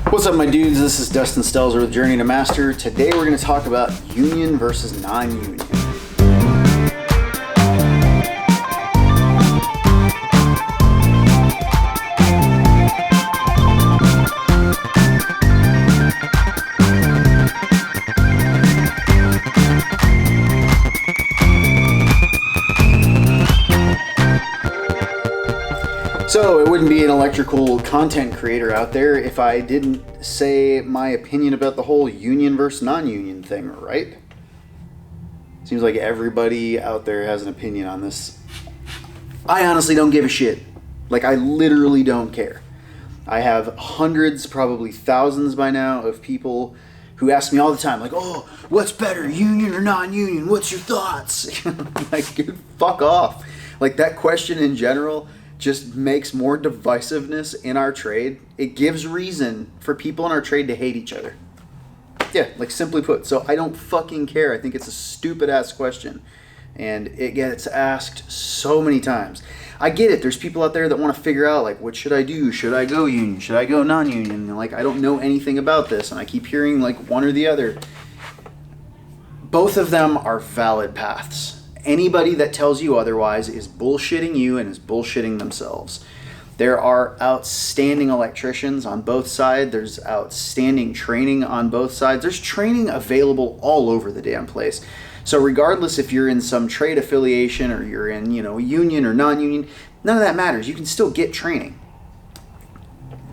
What's up, my dudes? This is Dustin Stelzer with Journey to Master. Today we're going to talk about union versus non-union. So it wouldn't be an electrical content creator out there if I didn't say my opinion about the whole union versus non-union thing, right? Seems like everybody out there has an opinion on this. I honestly don't give a shit. Like, I literally don't care. I have hundreds, probably thousands by now, of people who ask me all the time, like, oh, what's better, union or non-union? What's your thoughts? Like, dude, fuck off. Like, that question in general just makes more divisiveness in our trade. It gives reason for people in our trade to hate each other. Yeah, like, simply put. So I don't fucking care. I think it's a stupid ass question, and it gets asked so many times. I get it. There's people out there that want to figure out, like, what should I do? Should I go union? Should I go non-union? And, like, I don't know anything about this, and I keep hearing, like, one or the other. Both of them are valid paths. Anybody that tells you otherwise is bullshitting you and is bullshitting themselves. There are outstanding electricians on both sides. There's outstanding training on both sides. There's training available all over the damn place. So regardless if you're in some trade affiliation or you're in, union or non-union, none of that matters. You can still get training.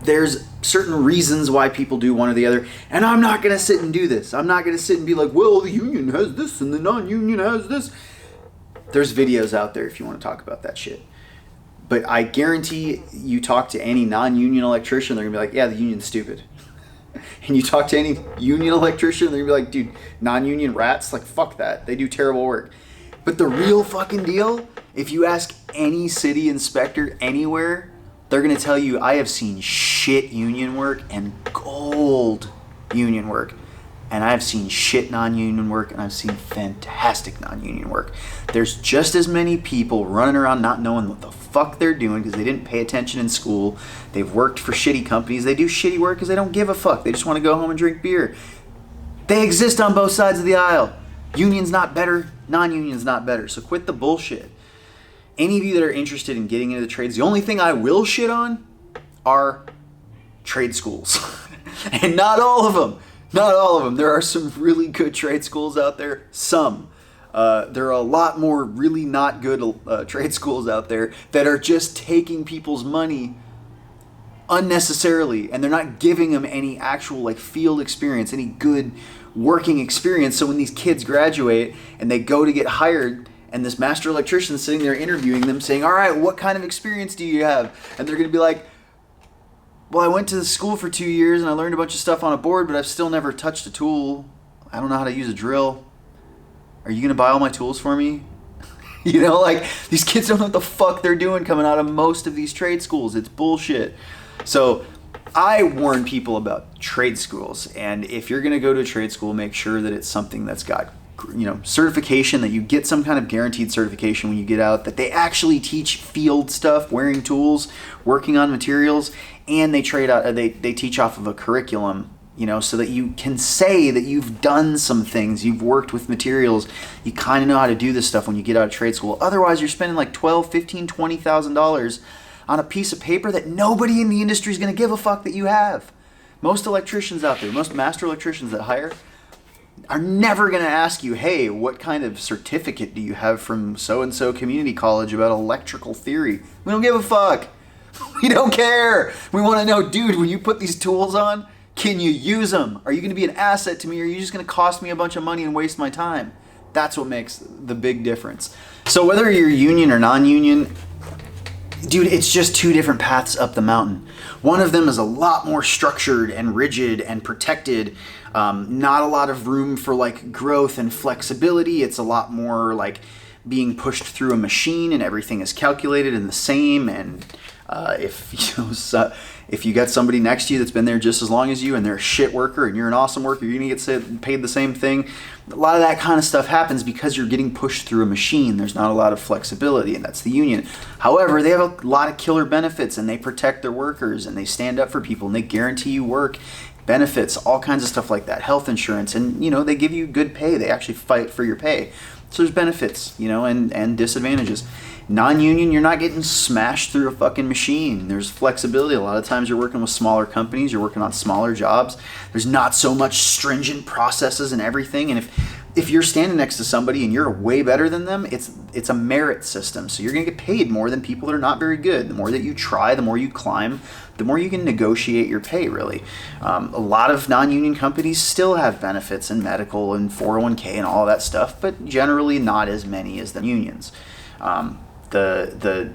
There's certain reasons why people do one or the other, and I'm not going to sit and do this. I'm not going to sit and be like, well, the union has this and the non-union has this. There's videos out there if you want to talk about that shit. But I guarantee you talk to any non-union electrician, they're going to be like, yeah, the union's stupid. And you talk to any union electrician, they're going to be like, dude, non-union rats, like, fuck that. They do terrible work. But the real fucking deal, if you ask any city inspector anywhere, they're going to tell you, I have seen shit union work and gold union work. And I've seen shit non-union work, and I've seen fantastic non-union work. There's just as many people running around not knowing what the fuck they're doing because they didn't pay attention in school. They've worked for shitty companies. They do shitty work because they don't give a fuck. They just want to go home and drink beer. They exist on both sides of the aisle. Union's not better. Non-union's not better. So quit the bullshit. Any of you that are interested in getting into the trades, the only thing I will shit on are trade schools. And not all of them. Not all of them. There are some really good trade schools out there. Some. There are a lot more really not good trade schools out there that are just taking people's money unnecessarily, and they're not giving them any actual, like, field experience, any good working experience. So when these kids graduate and they go to get hired, and this master electrician is sitting there interviewing them saying, all right, what kind of experience do you have? And they're going to be like, well, I went to school for 2 years and I learned a bunch of stuff on a board, but I've still never touched a tool. I don't know how to use a drill. Are you going to buy all my tools for me? Like, these kids don't know what the fuck they're doing coming out of most of these trade schools. It's bullshit. So I warn people about trade schools. And if you're going to go to a trade school, make sure that it's something that's got, certification, that you get some kind of guaranteed certification when you get out, that they actually teach field stuff, wearing tools, working on materials, and they teach off of a curriculum, so that you can say that you've done some things, you've worked with materials, you kind of know how to do this stuff when you get out of trade school. Otherwise, you're spending like $12,000, $15,000, $20,000 on a piece of paper that nobody in the industry is going to give a fuck that you have. Most electricians out there, most master electricians that hire, are never going to ask you, hey, what kind of certificate do you have from so-and-so community college about electrical theory? We don't give a fuck. We don't care. We want to know, dude, when you put these tools on, can you use them? Are you going to be an asset to me, or are you just going to cost me a bunch of money and waste my time? That's what makes the big difference. So whether you're union or non-union, dude, it's just two different paths up the mountain. One of them is a lot more structured and rigid and protected. Not a lot of room for, like, growth and flexibility. It's a lot more like being pushed through a machine and everything is calculated and the same, and If you got somebody next to you that's been there just as long as you and they're a shit worker and you're an awesome worker, you're gonna get paid the same thing. A lot of that kind of stuff happens because you're getting pushed through a machine. There's not a lot of flexibility, and that's the union. However, they have a lot of killer benefits, and they protect their workers, and they stand up for people, and they guarantee you work, benefits, all kinds of stuff like that, health insurance, and they give you good pay. They actually fight for your pay. So there's benefits, and disadvantages. Non-union, you're not getting smashed through a fucking machine. There's flexibility. A lot of times you're working with smaller companies, you're working on smaller jobs. There's not so much stringent processes and everything. And if you're standing next to somebody and you're way better than them, it's a merit system. So you're going to get paid more than people that are not very good. The more that you try, the more you climb, the more you can negotiate your pay, really. A lot of non-union companies still have benefits and medical and 401k and all that stuff, but generally not as many as the unions. The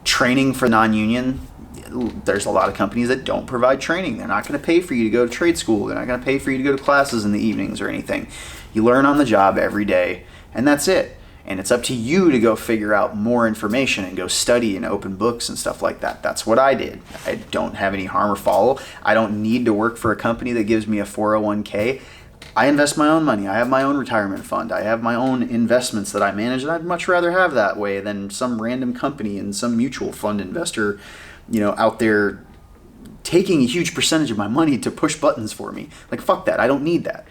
training for non-union, there's a lot of companies that don't provide training. They're not going to pay for you to go to trade school. They're not going to pay for you to go to classes in the evenings or anything. You learn on the job every day, and that's it. And it's up to you to go figure out more information and go study and open books and stuff like that. That's what I did. I don't have any harm or foul. I don't need to work for a company that gives me a 401k. I invest my own money. I have my own retirement fund. I have my own investments that I manage, and I'd much rather have that way than some random company and some mutual fund investor, out there taking a huge percentage of my money to push buttons for me. Like, fuck that. I don't need that.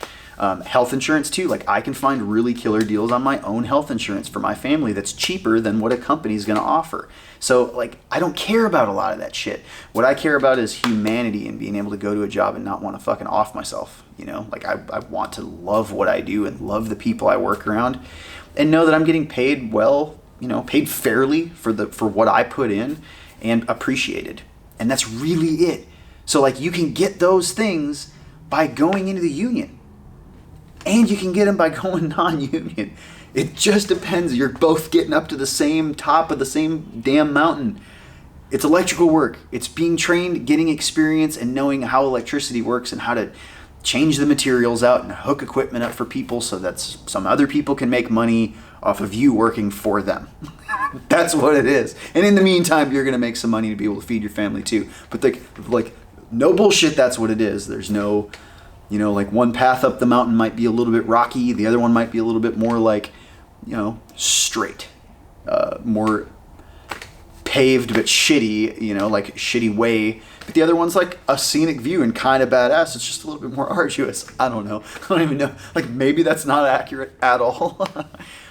Health insurance too. Like, I can find really killer deals on my own health insurance for my family that's cheaper than what a company's going to offer. So, like, I don't care about a lot of that shit. What I care about is humanity and being able to go to a job and not want to fucking off myself. Like, I want to love what I do and love the people I work around and know that I'm getting paid well, paid fairly for what I put in and appreciated. And that's really it. So, like, you can get those things by going into the union. And you can get them by going non-union. It just depends. You're both getting up to the same top of the same damn mountain. It's electrical work. It's being trained, getting experience, and knowing how electricity works and how to change the materials out and hook equipment up for people so that some other people can make money off of you working for them. That's what it is. And in the meantime, you're going to make some money to be able to feed your family too. But like no bullshit, that's what it is. There's no... like one path up the mountain might be a little bit rocky. The other one might be a little bit more like, straight. More paved but shitty, like shitty way. But the other one's like a scenic view and kind of badass. It's just a little bit more arduous. I don't know. I don't even know. Like, maybe that's not accurate at all.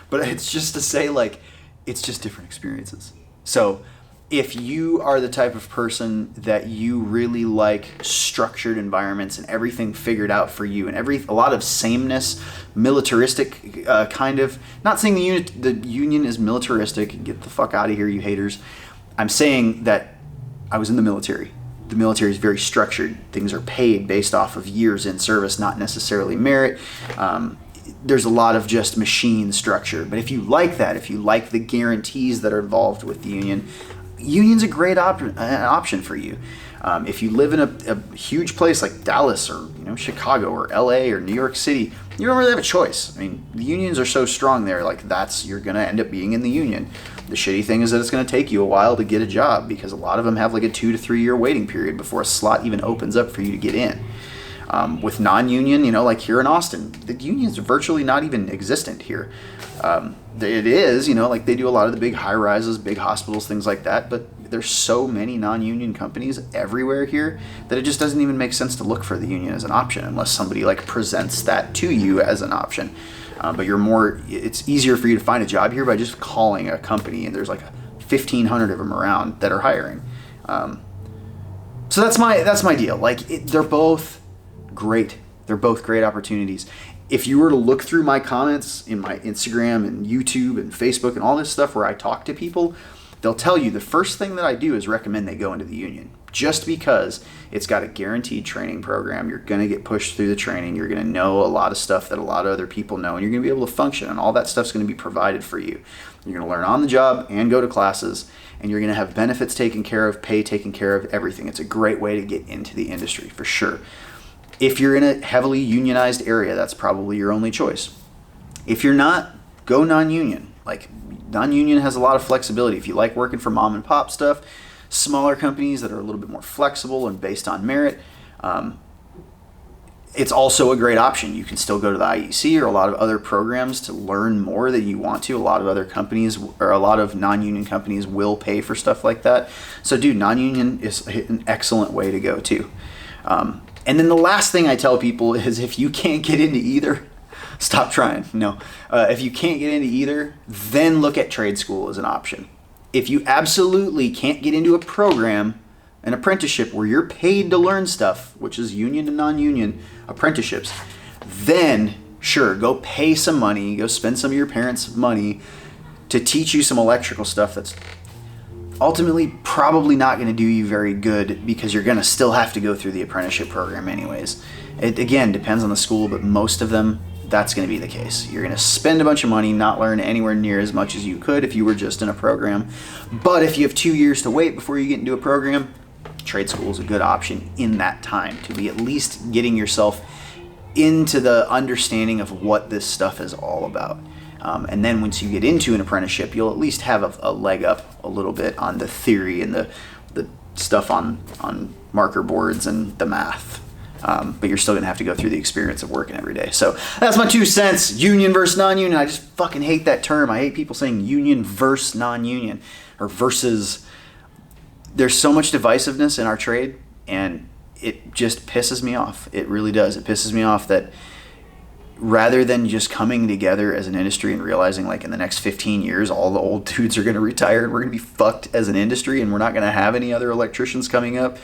But it's just to say, like, it's just different experiences. So if you are the type of person that you really like structured environments and everything figured out for you and a lot of sameness, militaristic kind of, not saying the union is militaristic, get the fuck out of here, you haters. I'm saying that I was in the military. The military is very structured. Things are paid based off of years in service, not necessarily merit. There's a lot of just machine structure. But if you like that, if you like the guarantees that are involved with the union, union's a great option for you. If you live in a huge place like Dallas or Chicago or LA or New York City, you don't really have a choice. I mean, the unions are so strong there. Like, you're gonna end up being in the union. The shitty thing is that it's gonna take you a while to get a job because a lot of them have like a 2 to 3 year waiting period before a slot even opens up for you to get in. With non-union, like here in Austin, the unions are virtually not even existent here. It is, like they do a lot of the big high rises, big hospitals, things like that, but there's so many non-union companies everywhere here that it just doesn't even make sense to look for the union as an option unless somebody like presents that to you as an option. But it's easier for you to find a job here by just calling a company, and there's like 1,500 of them around that are hiring. So that's my deal. Like, they're both great. They're both great opportunities. If you were to look through my comments in my Instagram and YouTube and Facebook and all this stuff where I talk to people, they'll tell you the first thing that I do is recommend they go into the union. Just because it's got a guaranteed training program. You're going to get pushed through the training. You're going to know a lot of stuff that a lot of other people know, and you're going to be able to function, and all that stuff's going to be provided for you. You're going to learn on the job and go to classes, and you're going to have benefits taken care of, pay taken care of, everything. It's a great way to get into the industry for sure. If you're in a heavily unionized area, that's probably your only choice. If you're not, go non-union. Like, non-union has a lot of flexibility. If you like working for mom and pop stuff, smaller companies that are a little bit more flexible and based on merit, it's also a great option. You can still go to the IEC or a lot of other programs to learn more that you want to. A lot of other companies or a lot of non-union companies will pay for stuff like that. So dude, non-union is an excellent way to go too. And then the last thing I tell people is if you can't get into either, stop trying. No, if you can't get into either, then look at trade school as an option. If you absolutely can't get into a program, an apprenticeship where you're paid to learn stuff, which is union and non-union apprenticeships, then sure, go pay some money, go spend some of your parents' money to teach you some electrical stuff that's ultimately probably not going to do you very good because you're going to still have to go through the apprenticeship program anyways. It again depends on the school, but most of them, that's going to be the case. You're going to spend a bunch of money, not learn anywhere near as much as you could if you were just in a program. But if you have 2 years to wait before you get into a program, trade school is a good option in that time to be at least getting yourself into the understanding of what this stuff is all about. And then once you get into an apprenticeship, you'll at least have a leg up a little bit on the theory and the stuff on marker boards and the math. But you're still going to have to go through the experience of working every day. So that's my 2 cents. Union versus non-union. I just fucking hate that term. I hate people saying union versus non-union or versus. There's so much divisiveness in our trade, and it just pisses me off. It really does. It pisses me off that rather than just coming together as an industry and realizing like in the next 15 years, all the old dudes are going to retire and we're going to be fucked as an industry and we're not going to have any other electricians coming up.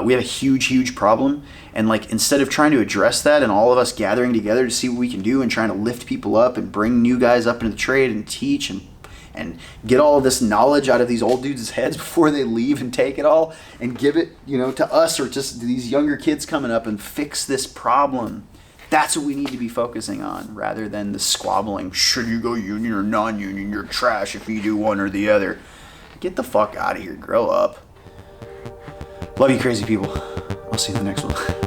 We have a huge problem. And like, instead of trying to address that and all of us gathering together to see what we can do and trying to lift people up and bring new guys up into the trade and teach and get all of this knowledge out of these old dudes' heads before they leave and take it all and give it, to us or just these younger kids coming up and fix this problem. That's what we need to be focusing on rather than the squabbling. Should you go union or non-union? You're trash if you do one or the other. Get the fuck out of here. Grow up. Love you, crazy people. I'll see you in the next one.